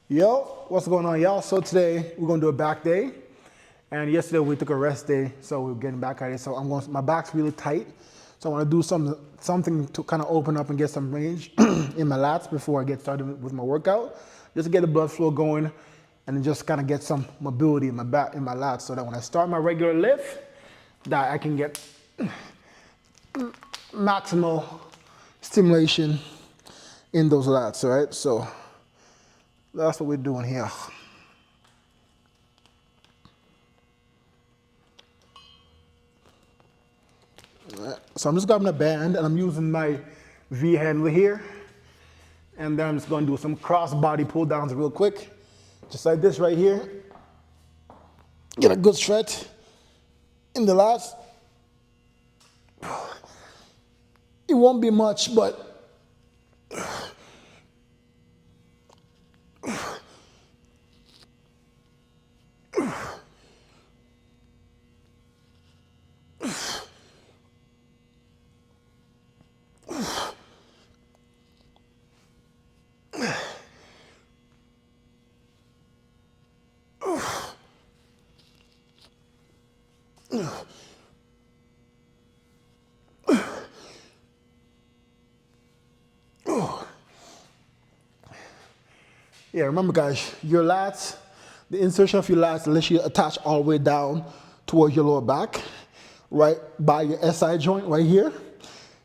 Yo, what's going on, y'all? So today we're gonna do a back day, and yesterday we took a rest day, so we're getting back at it. So I'm going. My back's really tight, so I want to do something to kind of open up and get some range in my lats before I get started with my workout, just to get the blood flow going, and then just kind of get some mobility in my back, in my lats, so that when I start my regular lift, that I can get maximal stimulation in those lats. All right, so that's what we're doing here. So I'm just grabbing a band and I'm using my V handle here. And then I'm just gonna do some cross body pull downs real quick. Just like this right here. Get a good stretch in the lats. It won't be much, but yeah, remember guys, your lats, the insertion of your lats lets you attach all the way down towards your lower back, right by your SI joint right here.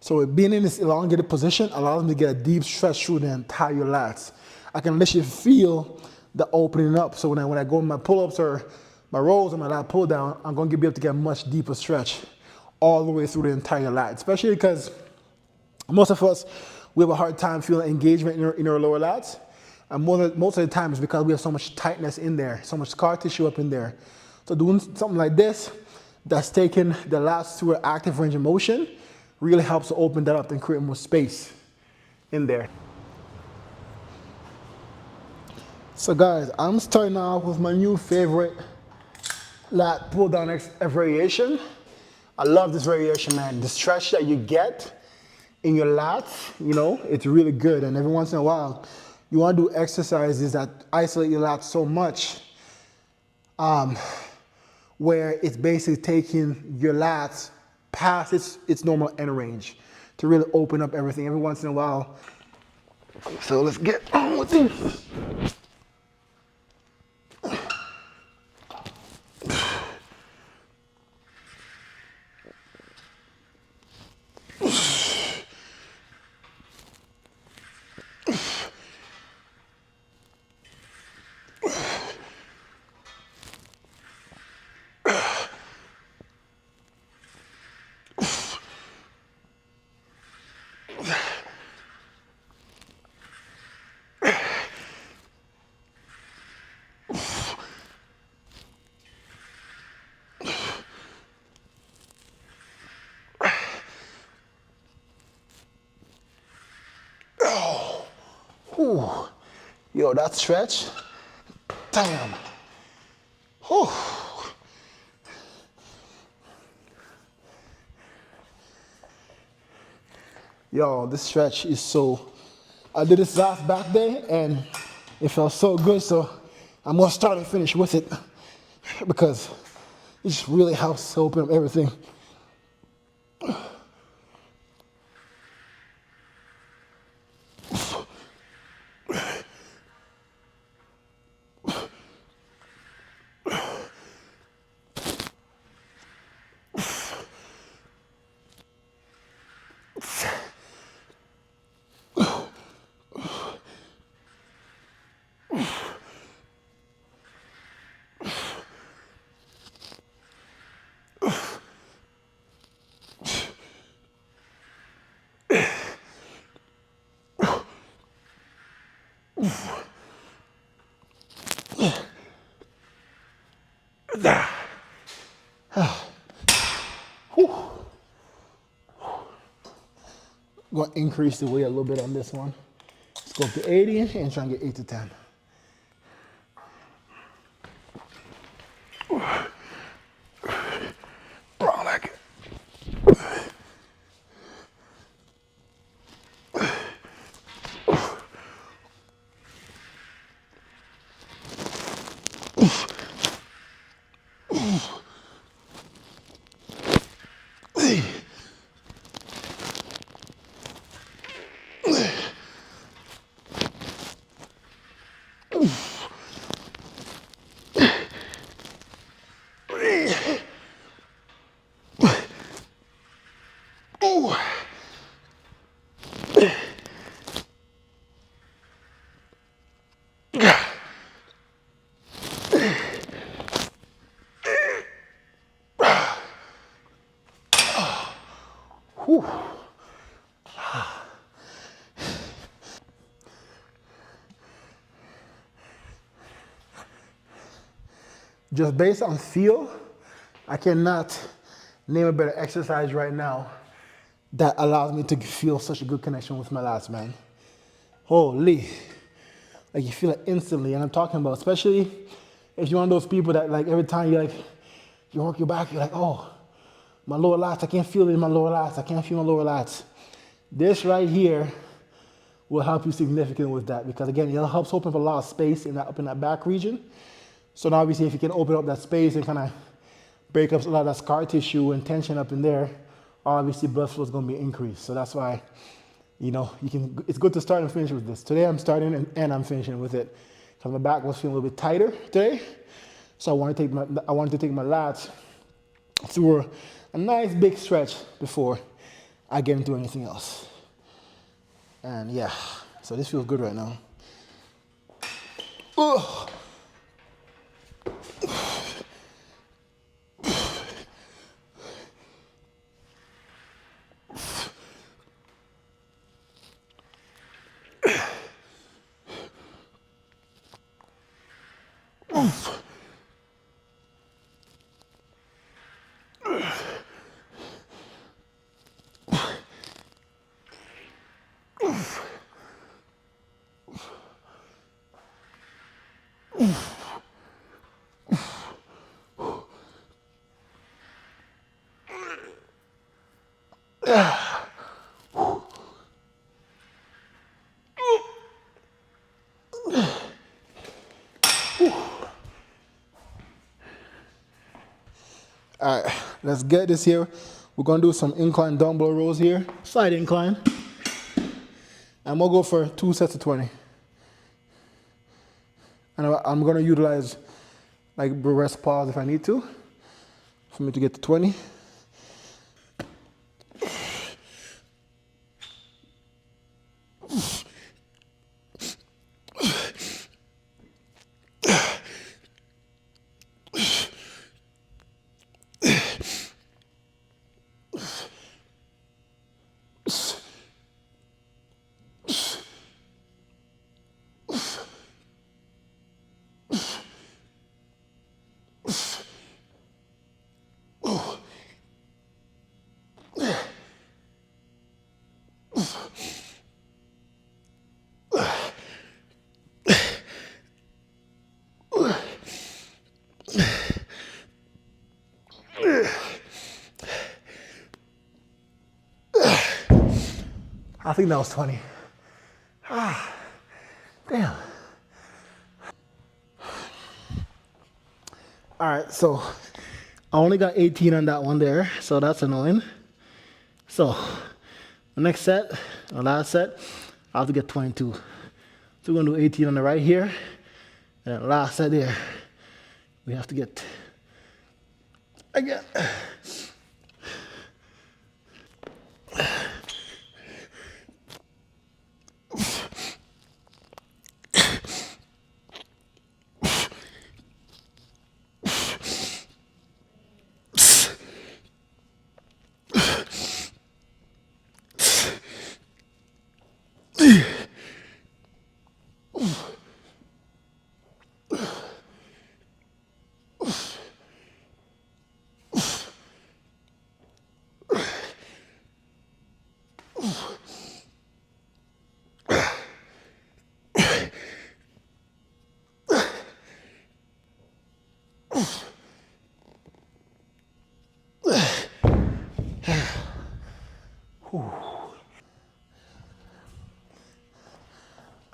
So being in this elongated position allows me to get a deep stretch through the entire lats. I can let you feel the opening up. So when I go in my pull-ups or my rows or my lat pull down, I'm gonna be able to get a much deeper stretch all the way through the entire lat, especially because most of us, we have a hard time feeling engagement in our lower lats. And most of the time it's because we have so much tightness in there, so much scar tissue up in there. So doing something like this, that's taking the lats to an active range of motion, really helps to open that up and create more space in there. So guys, I'm starting off with my new favorite lat pull down variation. I love this variation, man. The stretch that you get in your lats, you know, it's really good. And every once in a while, you want to do exercises that isolate your lats so much, where it's basically taking your lats past its normal end range to really open up everything every once in a while. So let's get on with this. Ooh. Yo, that stretch, damn. Whew. Yo, this stretch is so, I did this last back day and it felt so good, so I'm gonna start and finish with it because it just really helps to open up everything. I'm gonna increase the weight a little bit on this one. Let's go up to 80 and try and get 8 to 10. Bro, I like it. Just based on feel, I cannot name a better exercise right now that allows me to feel such a good connection with my lats, man. Holy. Like you feel it instantly. And I'm talking about, especially if you're one of those people that like every time you work your back, you're like, oh, my lower lats, I can't feel it in my lower lats. I can't feel my lower lats. This right here will help you significantly with that because again, it helps open up a lot of space up in that back region. So now obviously if you can open up that space and kind of break up a lot of that scar tissue and tension up in there, obviously blood flow is going to be increased. So that's why, it's good to start and finish with this. Today I'm starting and I'm finishing with it because my back was feeling a little bit tighter today. So I wanted to take my lats through a nice big stretch before I get into anything else. And yeah, so this feels good right now. Ugh. All right, let's get this here. We're gonna do some incline dumbbell rows here, side incline. And we'll go for 2 sets of 20. And I'm gonna utilize like rest pause if I need to, for me to get to 20. I think that was 20. Damn. All right, so I only got 18 on that one there, so that's annoying. So the next set, the last set, I have to get 22. So we're gonna do 18 on the right here, and the last set there, we have to get, again.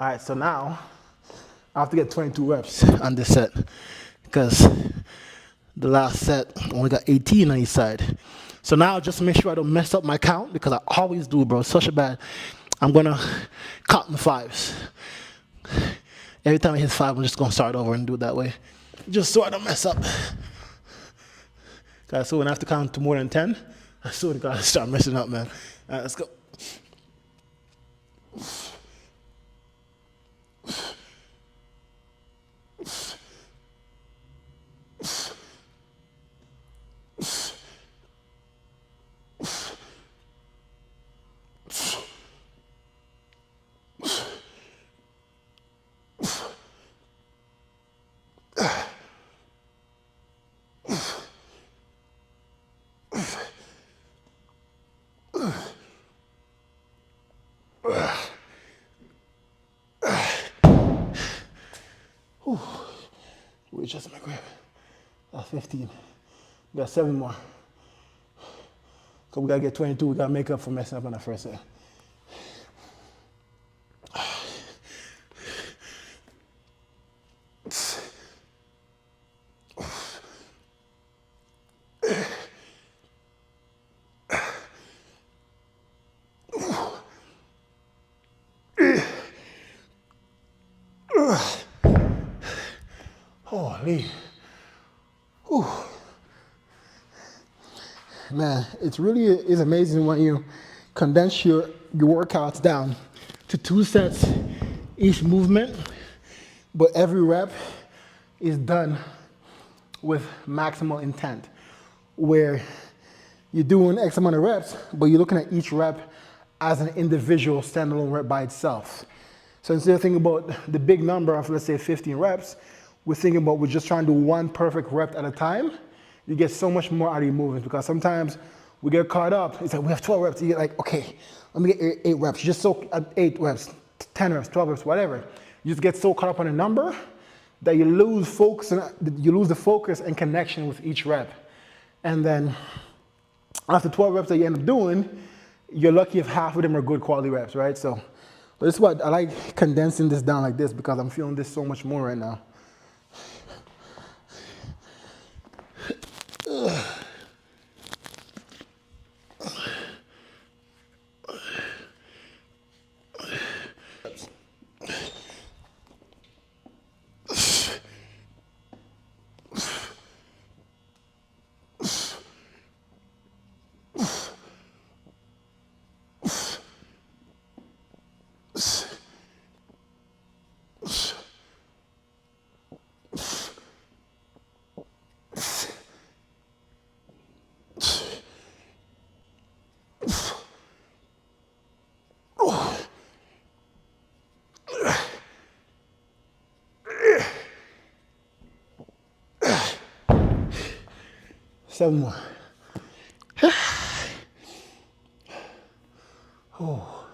All right, so now I have to get 22 reps on this set because the last set only got 18 on each side. So now just to make sure I don't mess up my count, because I always do, bro. It's such a bad. I'm gonna count the fives. Every time I hit five, I'm just gonna start over and do it that way, just so I don't mess up. Guys, so when I have to count to more than 10, I swear to God, I start messing up, man. All right, let's go. Readjust my grip. That's 15. We got 7 more. So we gotta get 22. We gotta make up for messing up on the first set. Holy. Whew. Man, it's really is amazing when you condense your workouts down to 2 sets each movement, but every rep is done with maximal intent, where you're doing X amount of reps, but you're looking at each rep as an individual standalone rep by itself. So instead of thinking about the big number of, let's say, 15 reps, we're thinking about we're just trying to do one perfect rep at a time. You get so much more out of your movements, because sometimes we get caught up. It's like we have 12 reps. You get like, okay, let me get 8 reps. You just so 8 reps, 10 reps, 12 reps, whatever. You just get so caught up on a number that you lose focus and you lose the focus and connection with each rep. And then after 12 reps that you end up doing, you're lucky if half of them are good quality reps, right? So, but this is what I like, condensing this down like this, because I'm feeling this so much more right now. Seven more. Oh.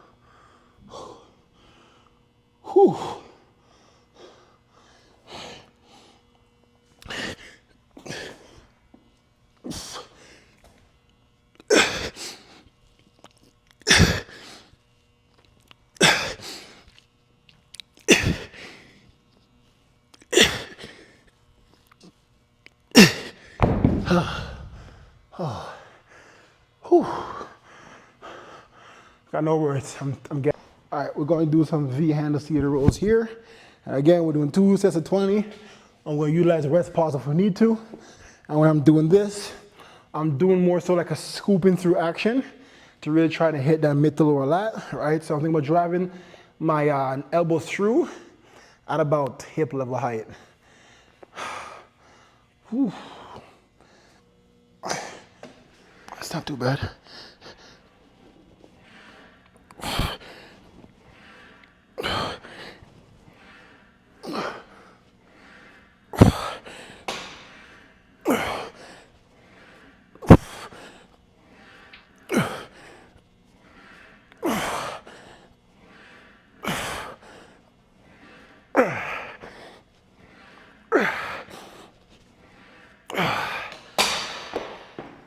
Whew. Got no words. I'm getting. All right, we're going to do some V handle theater rolls here. And again, we're doing 2 sets of 20. I'm going to utilize the rest pause if we need to. And when I'm doing this, I'm doing more so like a scooping through action to really try to hit that mid to lower lat, right? So I'm thinking about driving my elbow through at about hip level height. Whew. That's not too bad.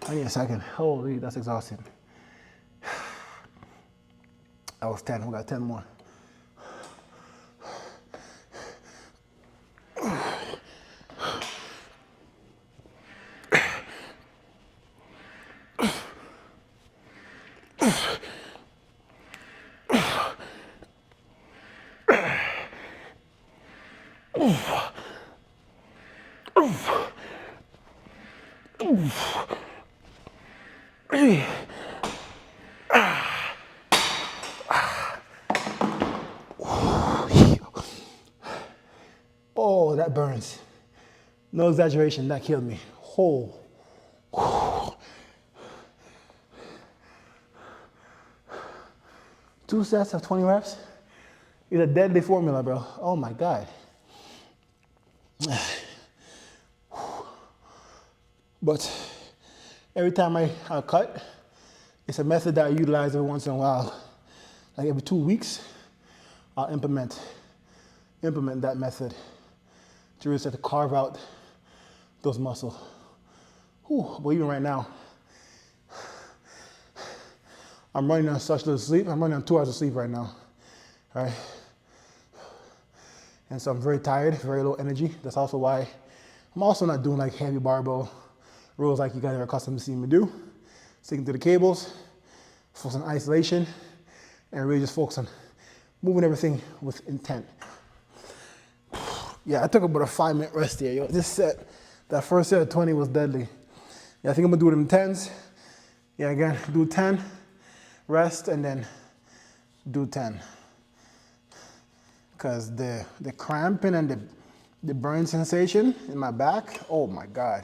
I need a second. Holy, that's exhausting. That was 10. We got 10 more. Oh, that burns. No exaggeration, that killed me. Oh. 2 sets of 20 reps is a deadly formula, bro. Oh my God. But every time I cut, it's a method that I utilize every once in a while. Like every 2 weeks, I'll implement that method to really start to carve out those muscles. Whew, but even right now, I'm running on such little sleep. I'm running on 2 hours of sleep right now, right? And so I'm very tired, very low energy. That's also why I'm also not doing like heavy barbell rows like you guys are accustomed to seeing me do. Sticking to the cables, focus on isolation, and really just focus on moving everything with intent. Yeah, I took about a 5-minute rest here. Yo, this set, that first set of 20 was deadly. Yeah, I think I'm gonna do it in 10s. Yeah, again, do 10, rest, and then do 10. Because the cramping and the burn sensation in my back, oh my God.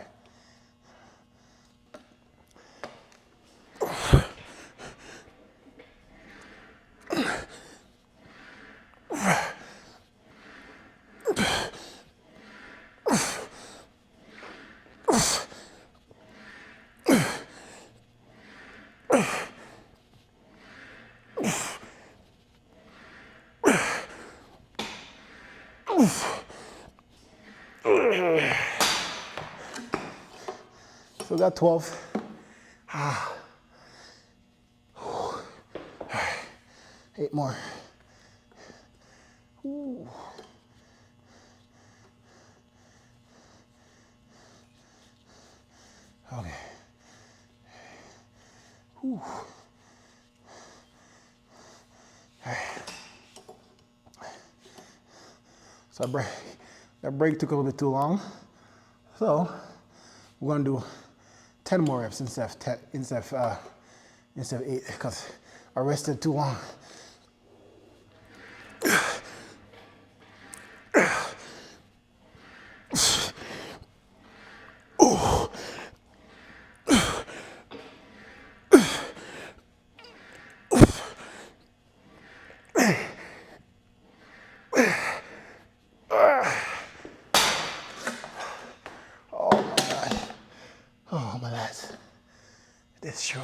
So we got 12. 8 more. Ooh. Okay. Ooh. So that break took a little bit too long. So we're gonna do 10 more reps instead of 8 because I rested too long. Oh my lats, destroyed.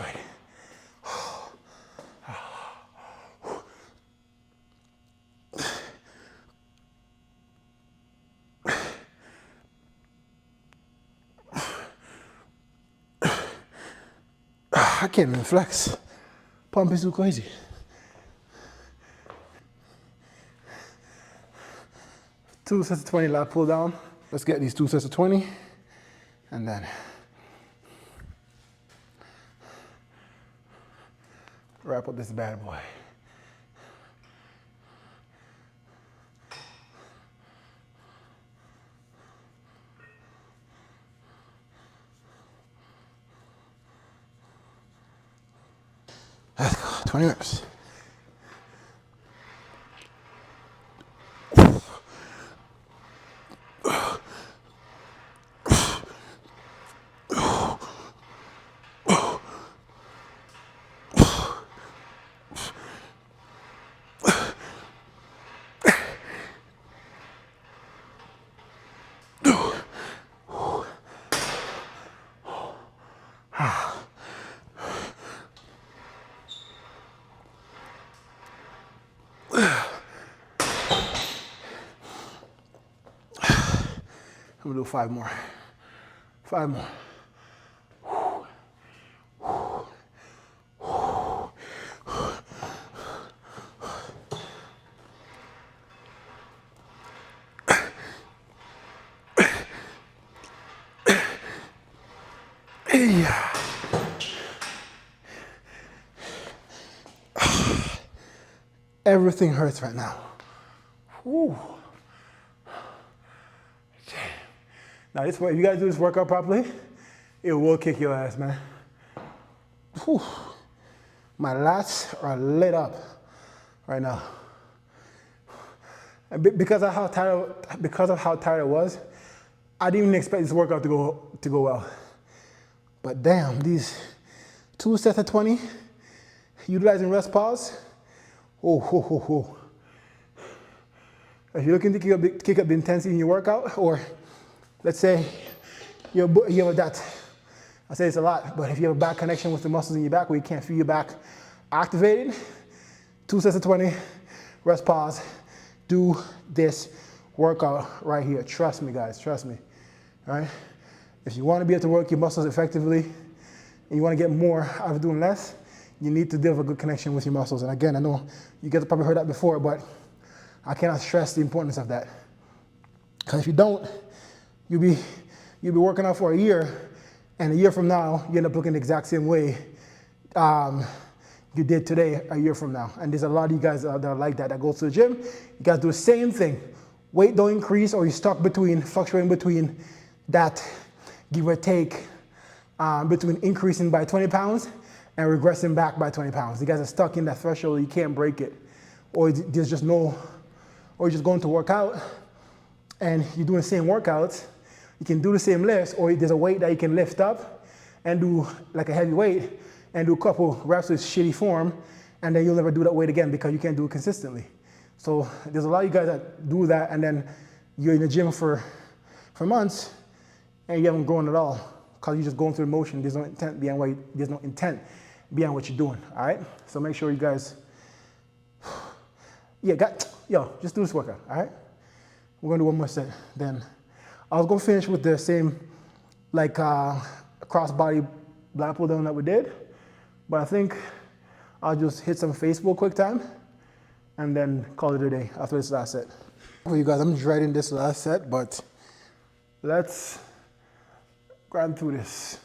I can't even flex. Pump is too crazy. Two sets of 20 lat pull down. Let's get these 2 sets of 20 and then wrap up this bad boy. Let's go, 20 reps. I'm gonna do 5 more. 5 more. Yeah. Everything hurts right now. Whew. Now this way, if you guys do this workout properly, it will kick your ass, man. Whew. My lats are lit up right now. And because of how tired I was, I didn't even expect this workout to go well. But damn, these 2 sets of 20, utilizing rest pause. Oh. If you're looking to kick up the intensity in your workout, or let's say you have that, I say it's a lot, but if you have a bad connection with the muscles in your back where you can't feel your back activated, 2 sets of 20, rest pause, do this workout right here. Trust me, guys, trust me, all right? If you want to be able to work your muscles effectively and you want to get more out of doing less, you need to develop a good connection with your muscles. And again, I know you guys have probably heard that before, but I cannot stress the importance of that. Because if you don't, you'll be working out for a year, and a year from now, you end up looking the exact same way you did today a year from now. And there's a lot of you guys that are like that go to the gym. You guys do the same thing. Weight don't increase, or you stuck fluctuating between that give or take between increasing by 20 pounds and regressing back by 20 pounds. You guys are stuck in that threshold, you can't break it. Or there's just no, or you're just going to work out and you're doing the same workouts. You can do the same lifts, or there's a weight that you can lift up and do like a heavy weight and do a couple reps with shitty form, and then you'll never do that weight again because you can't do it consistently. So there's a lot of you guys that do that, and then you're in the gym for months and you haven't grown at all because you're just going through the motion. There's no intent beyond what you're doing, all right? So make sure you guys, just do this workout, all right? We're gonna do one more set. Then I was gonna finish with the same cross body lat pull down that we did, but I think I'll just hit some Facebook quick time and then call it a day after this last set. For you guys, I'm dreading this last set, but let's grind through this.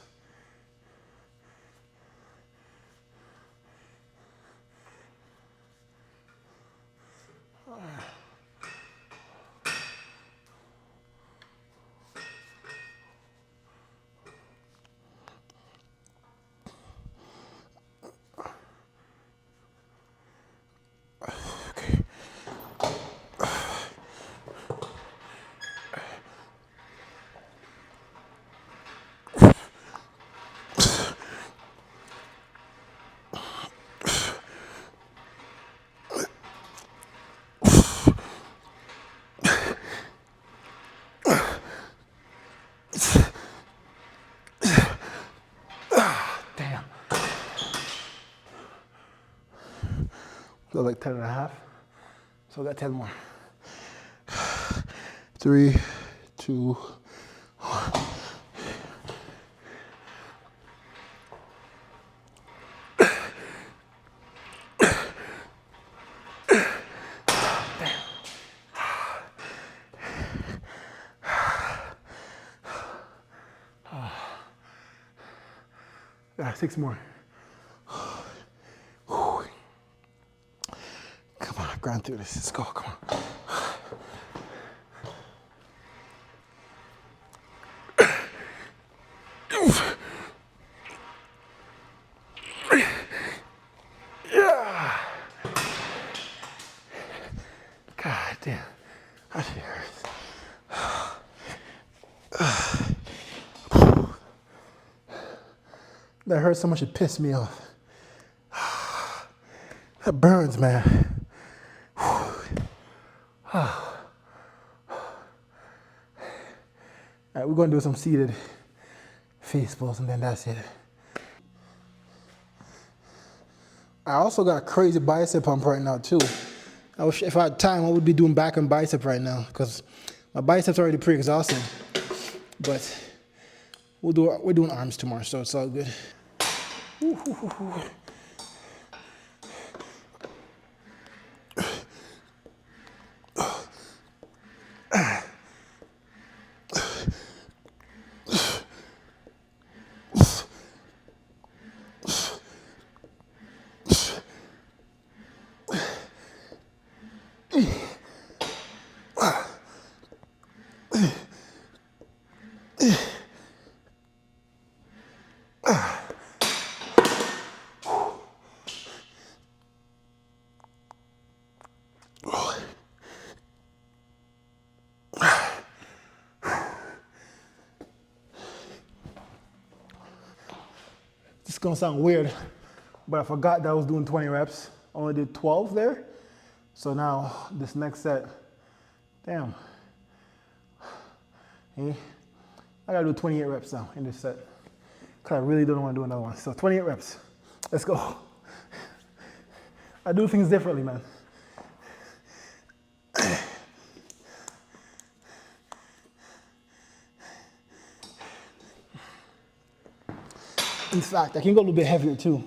So like 10 and a half. So I got 10 more. 3, 2, 1. Got 6 more. Come on, grind through this. Let's go. Come on. Yeah. God damn. That shit hurts. That hurts so much it pissed me off. That burns, man. All right, we're gonna do some seated face pulls and then that's it. I also got a crazy bicep pump right now too. I wish if I had time, I would be doing back and bicep right now because my biceps are already pretty exhausted. But we're doing arms tomorrow, so it's all good. gonna sound weird, but I forgot that I was doing 20 reps. I only did 12 there. So now this next set, damn. Hey, I gotta do 28 reps now in this set. Cause I really don't want to do another one. So 28 reps. Let's go. I do things differently, man. In fact, I can go a little bit heavier too.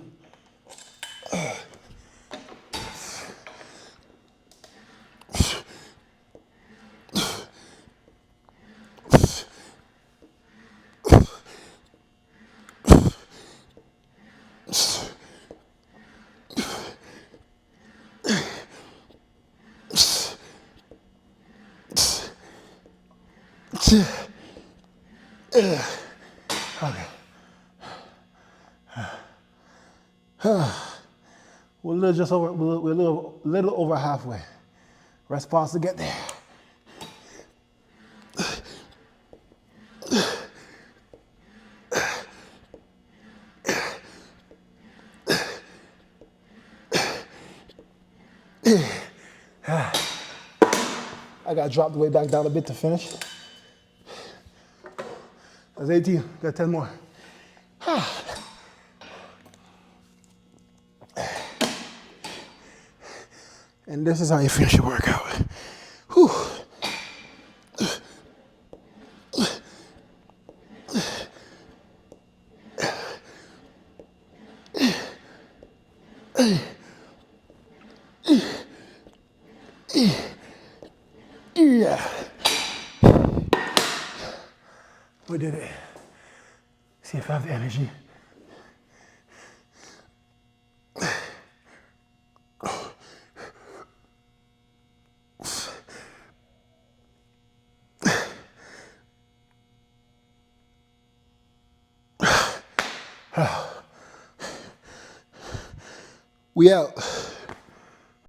Okay. We're a little over halfway. Rest pause to get there. I gotta drop the weight back down a bit to finish. That's 18, got 10 more. And this is how you finish your workout. Whew. Yeah. We did it. See if I have the energy. We out.